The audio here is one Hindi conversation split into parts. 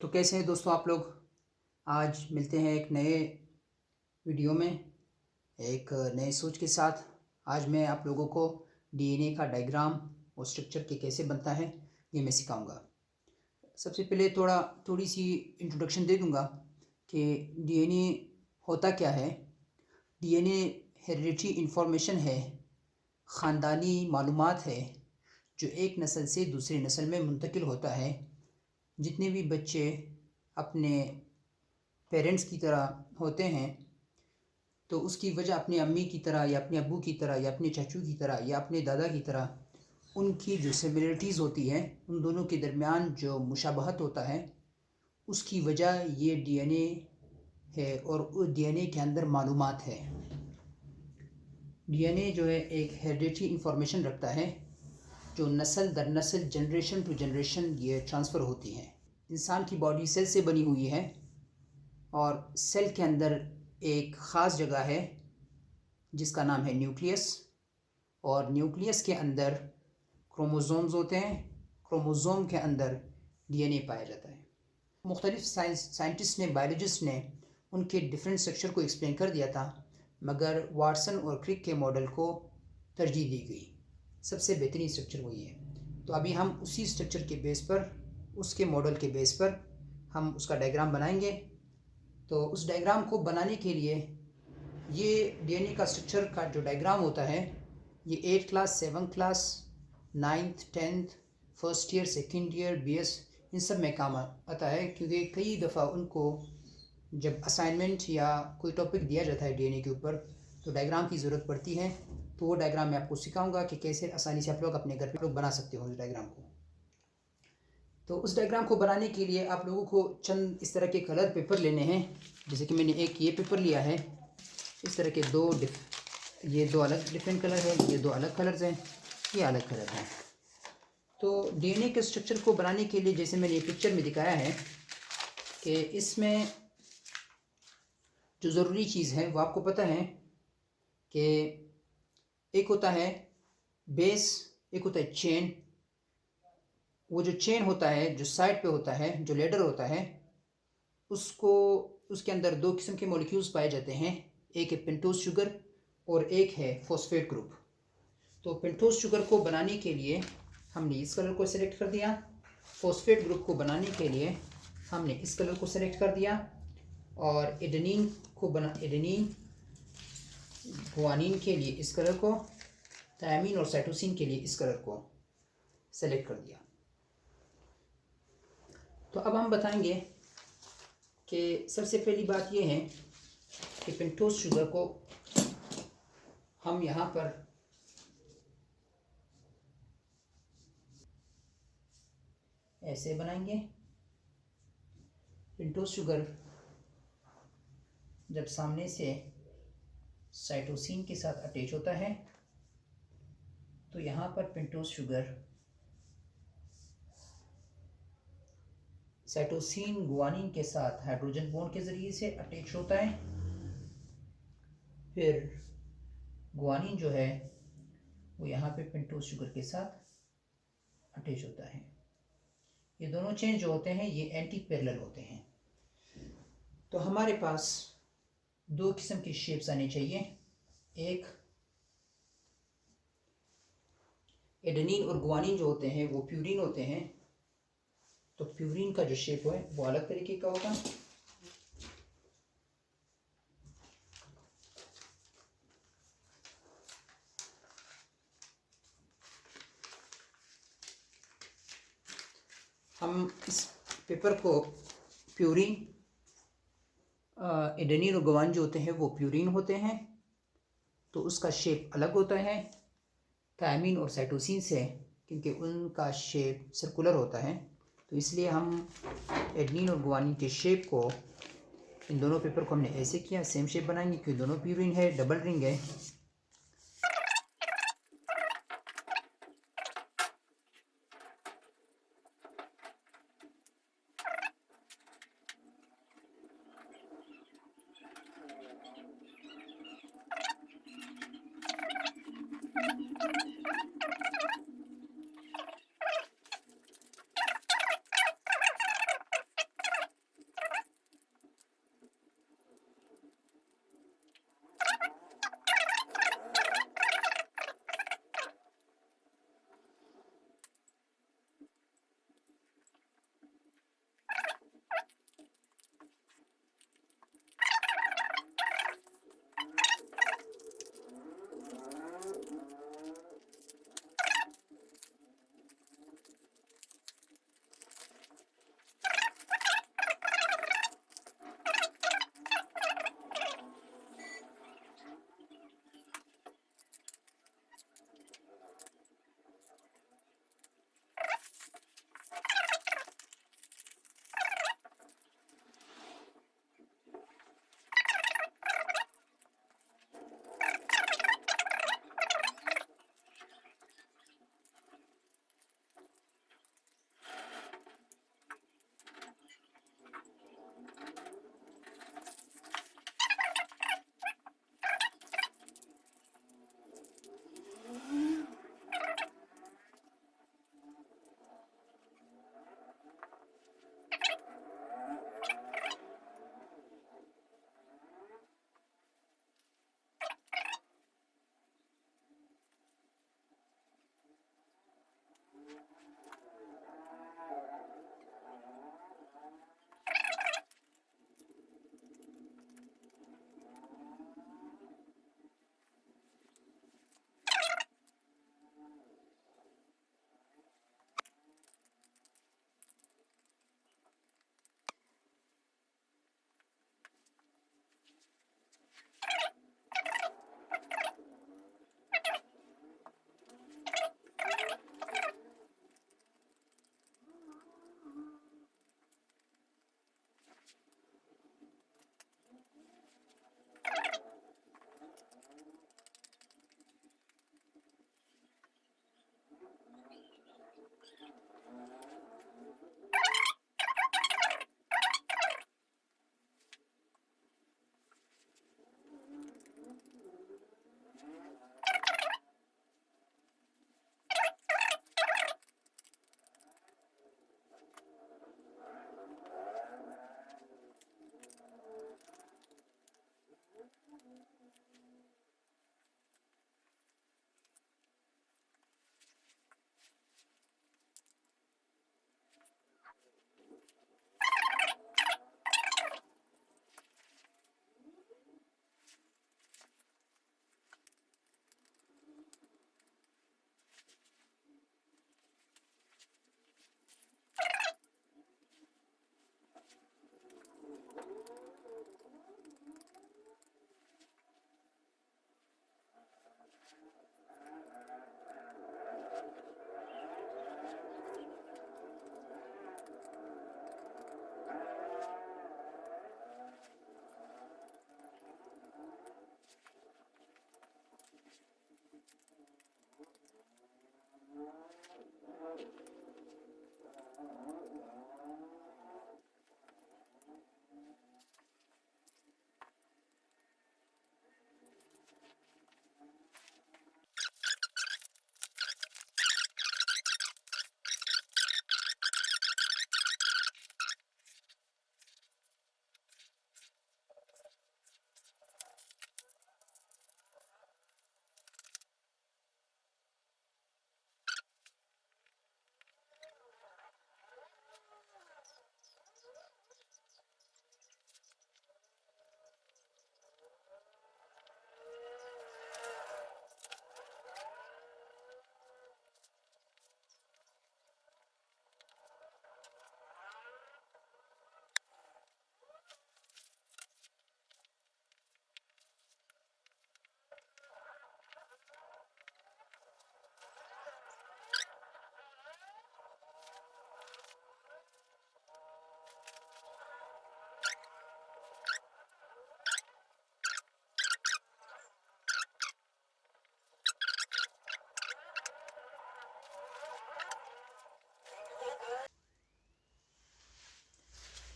तो कैसे हैं दोस्तों आप लोग। आज मिलते हैं एक नए वीडियो में, एक नए सोच के साथ। आज मैं आप लोगों को डीएनए का डायग्राम और स्ट्रक्चर के कैसे बनता है ये मैं सिखाऊंगा। सबसे पहले थोड़ी सी इंट्रोडक्शन दे दूंगा कि डीएनए होता क्या है। डीएनए हेरिडिटरी इंफॉर्मेशन है, ख़ानदानी मालूमात है जो एक नस्ल से दूसरी नस्ल में मुंतकिल होता है। जितने भी बच्चे अपने पेरेंट्स की तरह होते हैं तो उसकी वजह अपनी अम्मी की तरह या अपने अब्बू की तरह या अपने चाचू की तरह या अपने दादा की तरह उनकी जो सिमिलरिटीज़ होती हैं, उन दोनों के दरमियान जो मुशाबहत होता है, उसकी वजह ये डीएनए है और उस डीएनए के अंदर मालूमात है। डीएनए जो है एक हेरिडिटरी इंफॉर्मेशन रखता है जो नस्ल दर नस्ल, जनरेशन टू जनरेशन ये ट्रांसफ़र होती है। इंसान की बॉडी सेल से बनी हुई है और सेल के अंदर एक ख़ास जगह है जिसका नाम है न्यूक्लियस, और न्यूक्लियस के अंदर क्रोमोसोम्स होते हैं। क्रोमोसोम के अंदर डीएनए पाया जाता है। मुख्तलिफ साइंटिस्ट ने, बायोलॉजिस्ट ने उनके डिफरेंट स्ट्रक्चर को एक्सप्लेन कर दिया था, मगर वाटसन और क्रिक के मॉडल को तरजीह दी गई। सबसे बेहतरीन स्ट्रक्चर वही है। तो अभी हम उसी स्ट्रक्चर के बेस पर, उसके मॉडल के बेस पर हम उसका डायग्राम बनाएंगे। तो उस डायग्राम को बनाने के लिए ये डीएनए का स्ट्रक्चर का जो डायग्राम होता है, ये 8th class, 7th class, 9th, 10th, first year, second year, BS, इन सब में काम आता है। क्योंकि कई दफ़ा उनको जब असाइनमेंट या कोई टॉपिक दिया जाता है डीएनए के ऊपर तो डायग्राम की ज़रूरत पड़ती है। तो वो डायग्राम मैं आपको सिखाऊंगा कि कैसे आसानी से आप लोग अपने घर पे लोग बना सकते हो उस डायग्राम को। तो उस डायग्राम को बनाने के लिए आप लोगों को चंद इस तरह के कलर पेपर लेने हैं। जैसे कि मैंने एक ये पेपर लिया है, इस तरह के ये दो अलग डिफरेंट कलर है, ये दो अलग कलर्स हैं, ये अलग कलर हैं। तो डीएनए के स्ट्रक्चर को बनाने के लिए जैसे मैंने ये पिक्चर में दिखाया है कि इसमें जो ज़रूरी चीज़ है वो आपको पता है कि एक होता है बेस, एक होता है चेन। वो जो चेन होता है, जो साइड पे होता है, जो लेडर होता है, उसके अंदर दो किस्म के मॉलिक्यूल्स पाए जाते हैं। एक है पेंटोज शुगर और एक है फॉस्फेट ग्रुप। तो पेंटोज शुगर को बनाने के लिए हमने इस कलर को सिलेक्ट कर दिया, फॉस्फेट ग्रुप को बनाने के लिए हमने इस कलर को सिलेक्ट कर दिया, और एडेनिन गुआनिन के लिए इस कलर को, थायमीन और साइटोसिन के लिए इस कलर को सेलेक्ट कर दिया। तो अब हम बताएंगे कि सबसे पहली बात यह है कि पेंटोज शुगर को हम यहाँ पर ऐसे बनाएंगे। पेंटोज शुगर जब सामने से साइटोसिन के साथ अटैच होता है तो यहाँ पर पेंटोज शुगर साइटोसिन गुआनिन के साथ हाइड्रोजन बॉन्ड के ज़रिए से अटैच होता है। फिर गुआनिन जो है वो यहाँ पे पेंटोज शुगर के साथ अटैच होता है। ये दोनों चेन जो होते हैं ये एंटी पैरेलल होते हैं। तो हमारे पास दो किस्म की शेप्स आनी चाहिए। एक एडेनिन और गुआनिन जो होते हैं वो प्यूरिन होते हैं, तो प्यूरिन का जो शेप है वो अलग तरीके का होगा। हम इस पेपर को प्यूरिन, एडेनिन और गुआनिन जो होते हैं वो प्यूरिन होते हैं, तो उसका शेप अलग होता है थायमीन और साइटोसिन से, क्योंकि उनका शेप सर्कुलर होता है। तो इसलिए हम एडेनिन और गुआनिन के शेप को, इन दोनों पेपर को हमने ऐसे किया, सेम शेप बनाएंगे क्योंकि दोनों प्यूरिन है, डबल रिंग है।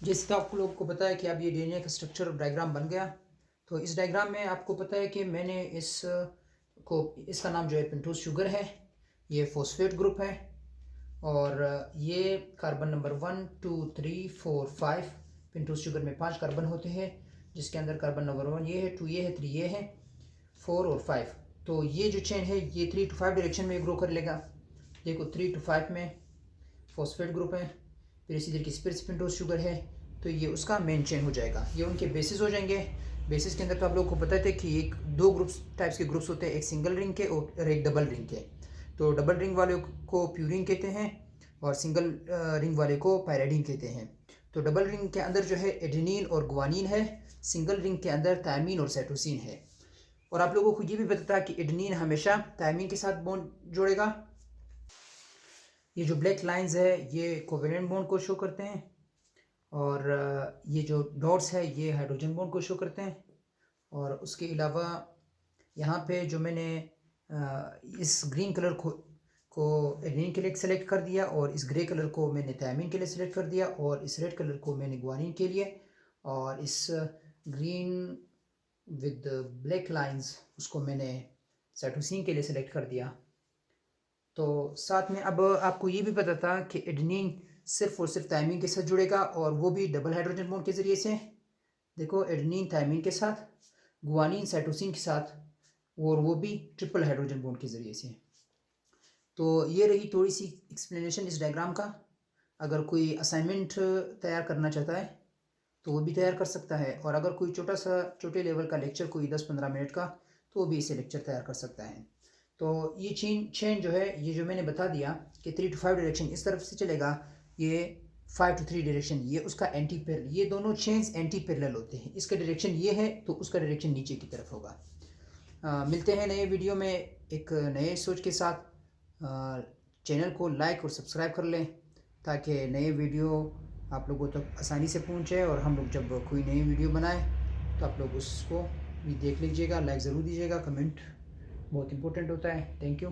जैसे कि आप लोगों को पता है कि अब ये डीएनए का स्ट्रक्चर डायग्राम बन गया। तो इस डायग्राम में आपको पता है कि मैंने इसका नाम जो है पेंटोज शुगर है, ये फॉस्फेट ग्रुप है, और ये कार्बन नंबर 1 2 3 4 5, पेंटोज शुगर में 5 कार्बन होते हैं, जिसके अंदर कार्बन नंबर 1 ये है, 2 ये है, 3 ये है, 4 और 5। तो ये जो चेन है ये 3 to 5 डायरेक्शन में ग्रो कर लेगा। देखो 3 to 5 में फॉस्फेट ग्रुप है, फिर इसी तरीके से फिर पेंटोज शुगर है, तो ये उसका मेन चेन हो जाएगा। ये उनके बेसिस हो जाएंगे। बेसिस के अंदर तो आप लोगों को पता है कि एक दो ग्रुप्स टाइप्स के ग्रुप्स होते हैं, एक सिंगल रिंग के और एक डबल रिंग के। तो डबल रिंग वाले को प्यूरिन कहते हैं और सिंगल रिंग वाले को पायरिडिन कहते हैं। तो डबल रिंग के अंदर जो है एडेनिन और गुआनिन है, सिंगल रिंग के अंदर थायमिन और साइटोसिन है। और आप लोगों को ये भी पता था कि एडेनिन हमेशा थायमिन के साथ बॉन्ड जोड़ेगा। ये जो ब्लैक लाइंस है ये कोवेलेंट बॉन्ड को शो करते हैं, और ये जो डॉट्स है ये हाइड्रोजन बॉन्ड को शो करते हैं। और उसके अलावा यहाँ पे जो मैंने इस ग्रीन कलर को एडेनिन के लिए सेलेक्ट कर दिया, और इस ग्रे कलर को मैंने थायमिन के लिए सेलेक्ट कर दिया, और इस रेड कलर को मैंने गुआनिन के लिए, और इस ग्रीन विद ब्लैक लाइंस उसको मैंने साइटोसिन के लिए सेलेक्ट कर दिया। तो साथ में अब आपको ये भी पता था कि एडेनिन सिर्फ और सिर्फ थायमिन के साथ जुड़ेगा, और वो भी डबल हाइड्रोजन बॉन्ड के ज़रिए से। देखो एडेनिन थायमिन के साथ, गुआनिन साइटोसिन के साथ, और वो भी ट्रिपल हाइड्रोजन बॉन्ड के ज़रिए से। तो ये रही थोड़ी सी एक्सप्लेनेशन इस डायग्राम का। अगर कोई असाइनमेंट तैयार करना चाहता है तो वो भी तैयार कर सकता है, और अगर कोई छोटे लेवल का लेक्चर कोई 10-15 मिनट का, तो वो भी इसे लेक्चर तैयार कर सकता है। तो ये चेन जो है, ये जो मैंने बता दिया कि 3 to 5 डायरेक्शन इस तरफ से चलेगा, ये 5 to 3 डायरेक्शन ये उसका एंटी पैरेलल, ये दोनों चेन्स एंटी पैरेलल होते हैं। इसका डायरेक्शन ये है तो उसका डायरेक्शन नीचे की तरफ होगा। मिलते हैं नए वीडियो में एक नए सोच के साथ। चैनल को लाइक और सब्सक्राइब कर लें ताकि नए वीडियो आप लोगों तक आसानी से पहुंचे, और हम लोग जब कोई नई वीडियो बनाएं तो आप लोग उसको भी देख लीजिएगा। लाइक ज़रूर दीजिएगा, कमेंट बहुत इंपॉर्टेंट होता है। Thank you.